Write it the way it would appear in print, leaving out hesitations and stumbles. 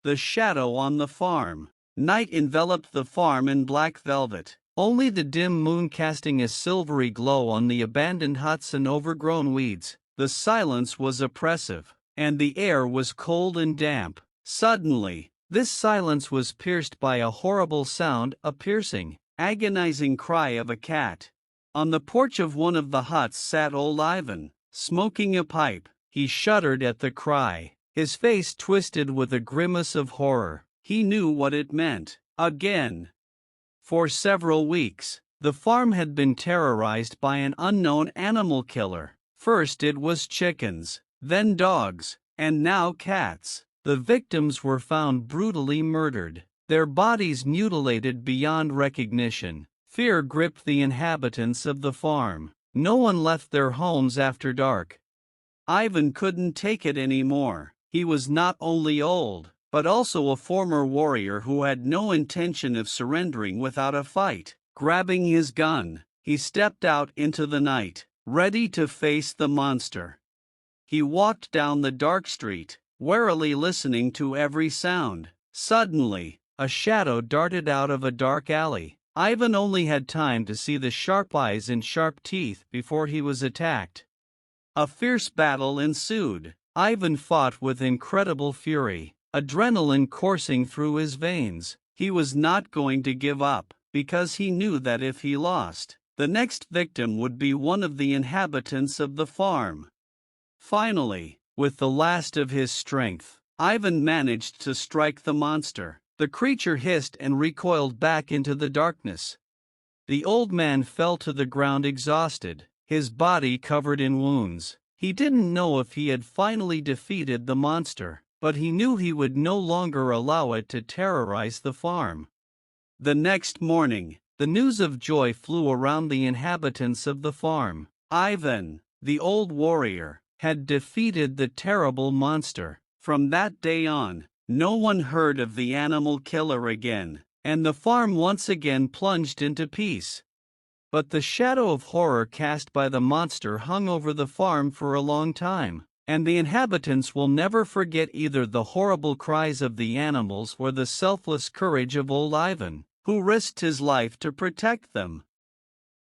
The shadow on the farm. Night enveloped the farm in black velvet, only the dim moon casting a silvery glow on the abandoned huts and overgrown weeds. The silence was oppressive, and the air was cold and damp. Suddenly, this silence was pierced by a horrible sound, a piercing, agonizing cry of a cat. On the porch of one of the huts sat old Ivan, smoking a pipe. He shuddered at the cry, his face twisted with a grimace of horror. He knew what it meant. Again. For several weeks, the farm had been terrorized by an unknown animal killer. First it was chickens, then dogs, and now cats. The victims were found brutally murdered, their bodies mutilated beyond recognition. Fear gripped the inhabitants of the farm. No one left their homes after dark. Ivan couldn't take it anymore. He was not only old, but also a former warrior who had no intention of surrendering without a fight. Grabbing his gun, he stepped out into the night, ready to face the monster. He walked down the dark street, warily listening to every sound. Suddenly, a shadow darted out of a dark alley. Ivan only had time to see the sharp eyes and sharp teeth before he was attacked. A fierce battle ensued. Ivan fought with incredible fury, adrenaline coursing through his veins. He was not going to give up, because he knew that if he lost, the next victim would be one of the inhabitants of the farm. Finally, with the last of his strength, Ivan managed to strike the monster. The creature hissed and recoiled back into the darkness. The old man fell to the ground exhausted, his body covered in wounds. He didn't know if he had finally defeated the monster, but he knew he would no longer allow it to terrorize the farm. The next morning, the news of joy flew around the inhabitants of the farm. Ivan, the old warrior, had defeated the terrible monster. From that day on, no one heard of the animal killer again, and the farm once again plunged into peace. But the shadow of horror cast by the monster hung over the farm for a long time, and the inhabitants will never forget either the horrible cries of the animals or the selfless courage of old Ivan, who risked his life to protect them.